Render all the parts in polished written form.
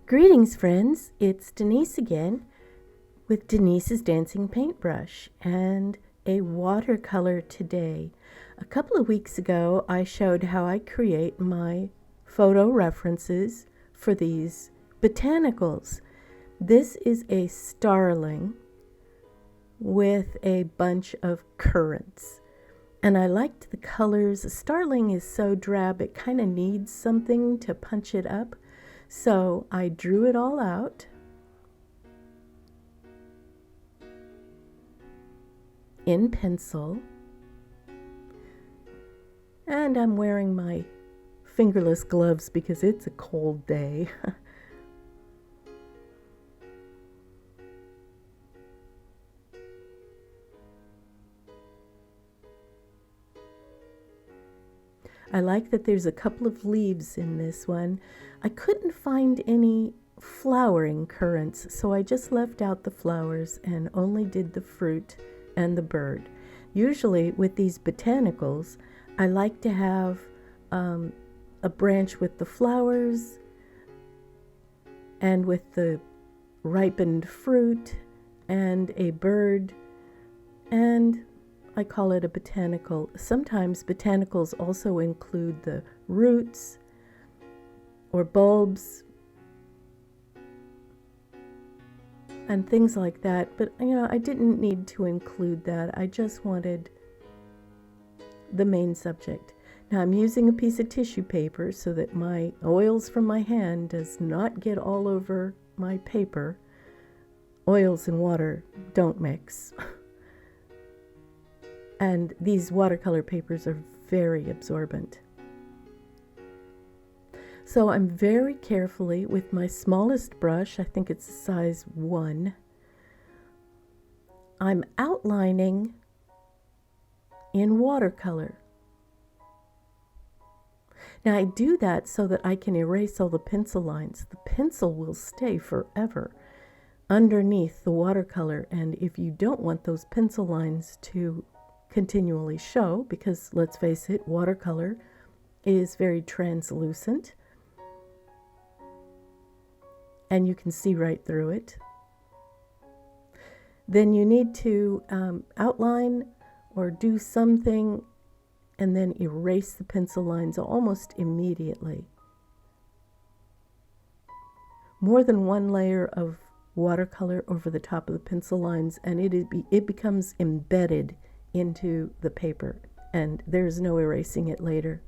Greetings, friends. It's Denise again with Denise's Dancing Paintbrush and a watercolor today. A couple of weeks ago, I showed how I create my photo references for these botanicals. This is a starling with a bunch of currants. And I liked the colors. A starling is so drab, it kind of needs something to punch it up. So I drew it all out. In pencil. And I'm wearing my fingerless gloves because it's a cold day. I like that there's a couple of leaves in this one. I couldn't find any flowering currants, so I just left out the flowers and only did the fruit and the bird. Usually with these botanicals, I like to have a branch with the flowers and with the ripened fruit and a bird, and I call it a botanical. Sometimes botanicals also include the roots or bulbs and things like that, but I didn't need to include that. I just wanted the main subject. Now I'm using a piece of tissue paper so that my oils from my hand does not get all over my paper. Oils and water don't mix. And these watercolor papers are very absorbent. So I'm very carefully, with my smallest brush, I think it's a size 1, I'm outlining in watercolor. Now I do that so that I can erase all the pencil lines. The pencil will stay forever underneath the watercolor, and if you don't want those pencil lines to continually show, because let's face it, watercolor is very translucent and you can see right through it, then you need to outline or do something and then erase the pencil lines almost immediately. More than one layer of watercolor over the top of the pencil lines and it becomes embedded into the paper, and there's no erasing it later.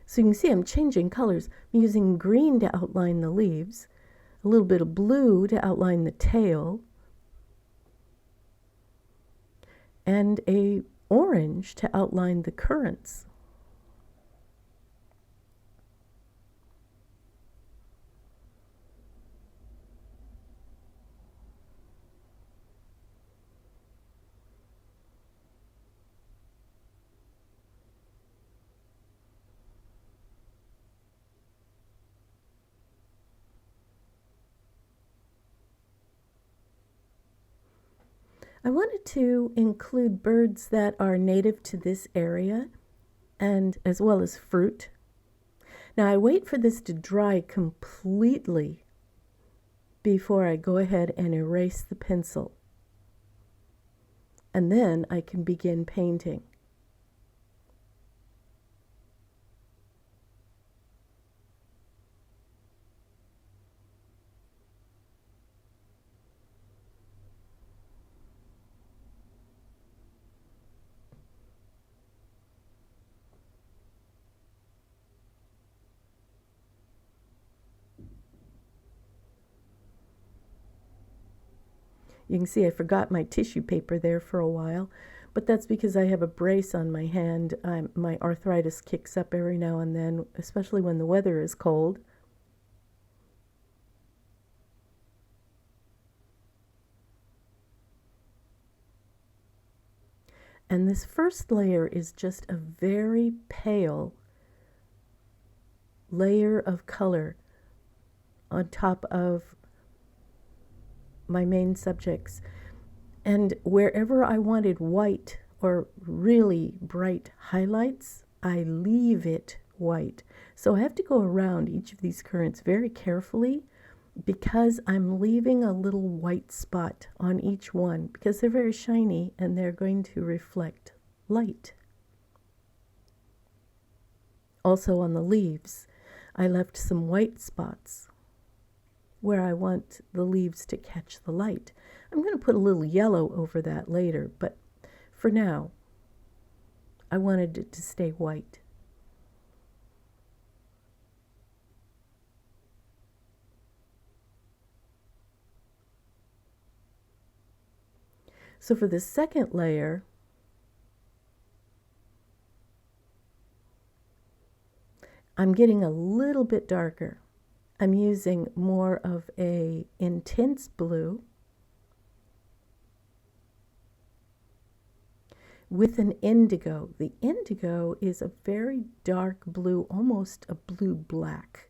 So you can see I'm changing colors. I'm using green to outline the leaves, a little bit of blue to outline the tail, and a orange to outline the currants. I wanted to include birds that are native to this area, and as well as fruit. Now I wait for this to dry completely before I go ahead and erase the pencil. And then I can begin painting. You can see I forgot my tissue paper there for a while, but that's because I have a brace on my hand. My arthritis kicks up every now and then, especially when the weather is cold. And this first layer is just a very pale layer of color on top of my main subjects. And wherever I wanted white or really bright highlights, I leave it white. So I have to go around each of these currants very carefully because I'm leaving a little white spot on each one because they're very shiny and they're going to reflect light. Also on the leaves, I left some white spots where I want the leaves to catch the light. I'm going to put a little yellow over that later, but for now, I wanted it to stay white. So for the second layer, I'm getting a little bit darker. I'm using more of a intense blue with an indigo. The indigo is a very dark blue, almost a blue-black.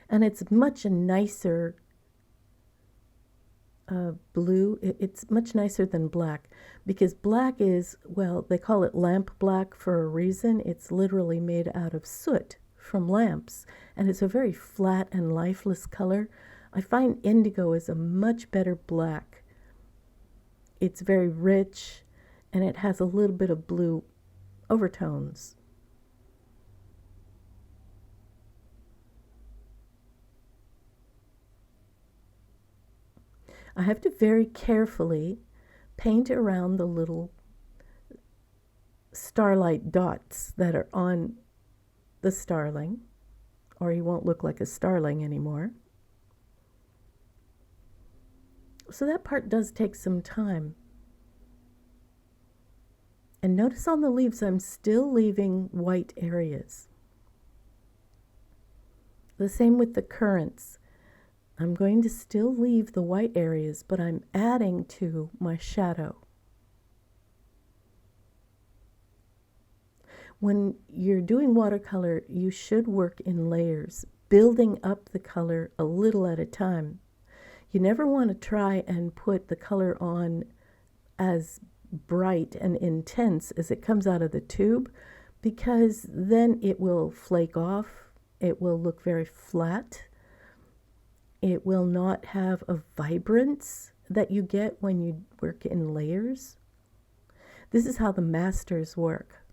And it's much a nicer blue. It's much nicer than black because black is, well, they call it lamp black for a reason. It's literally made out of soot from lamps, and it's a very flat and lifeless color. I find indigo is a much better black. It's very rich and it has a little bit of blue overtones. I have to very carefully paint around the little starlight dots that are on the starling, or he won't look like a starling anymore. So that part does take some time. And notice on the leaves I'm still leaving white areas. The same with the currants. I'm going to still leave the white areas, but I'm adding to my shadow. When you're doing watercolor, you should work in layers, building up the color a little at a time. You never want to try and put the color on as bright and intense as it comes out of the tube, because then it will flake off, it will look very flat. It will not have a vibrance that you get when you work in layers. This is how the masters work.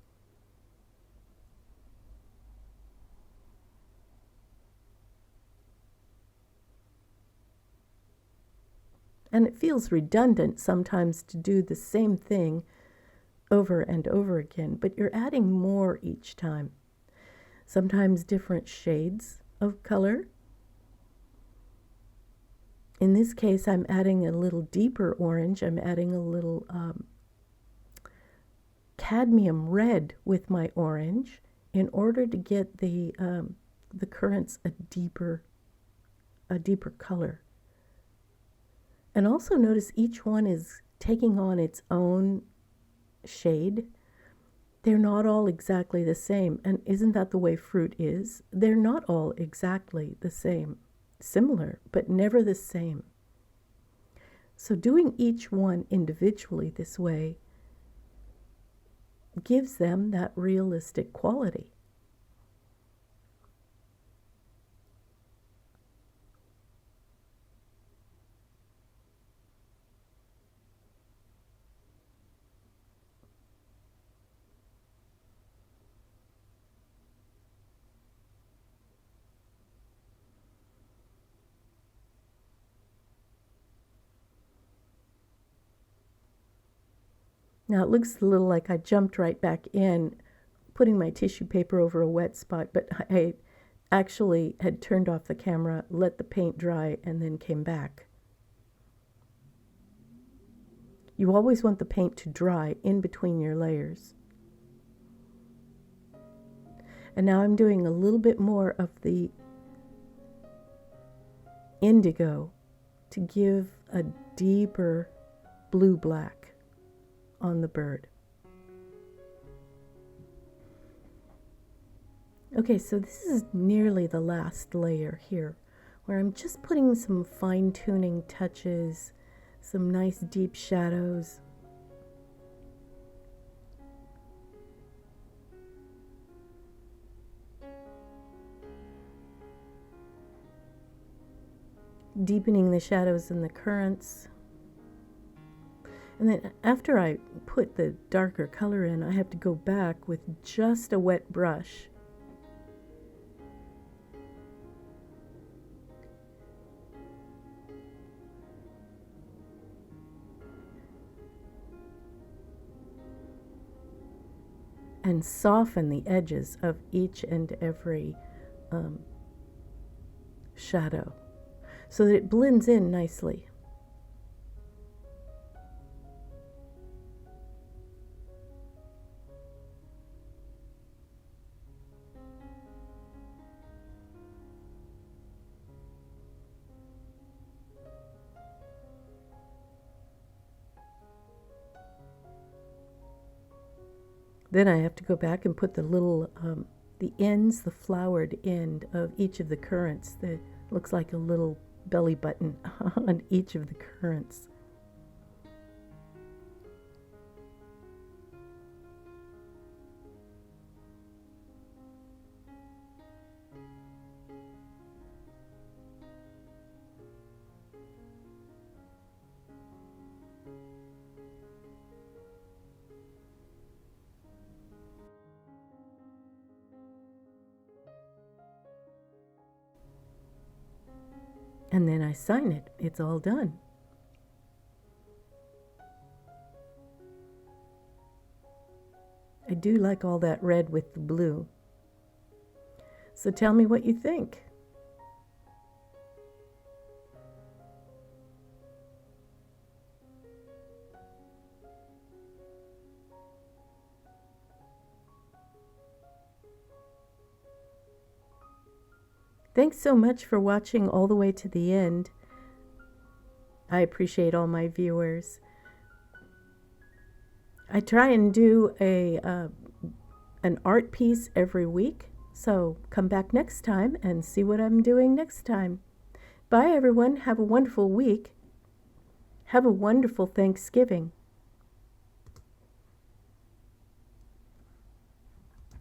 And it feels redundant sometimes to do the same thing over and over again, but you're adding more each time. Sometimes different shades of color. In this case, I'm adding a little deeper orange. I'm adding a little cadmium red with my orange in order to get the currants a deeper color. And also notice each one is taking on its own shade. They're not all exactly the same. And isn't that the way fruit is? They're not all exactly the same. Similar, but never the same. So doing each one individually this way gives them that realistic quality. Now it looks a little like I jumped right back in, putting my tissue paper over a wet spot, but I actually had turned off the camera, let the paint dry, and then came back. You always want the paint to dry in between your layers. And now I'm doing a little bit more of the indigo to give a deeper blue-black on the bird. Okay, so this is nearly the last layer here, where I'm just putting some fine-tuning touches, some nice deep shadows. deepening the shadows in the currants. And then after I put the darker color in, I have to go back with just a wet brush and soften the edges of each and every shadow so that it blends in nicely. Then I have to go back and put the little, the ends, the flowered end of each of the currants that looks like a little belly button on each of the currants. And then I sign it. It's all done. I do like all that red with the blue. So tell me what you think. Thanks so much for watching all the way to the end. I appreciate all my viewers. I try and do an art piece every week, so come back next time and see what I'm doing next time. Bye everyone. Have a wonderful week. Have a wonderful Thanksgiving.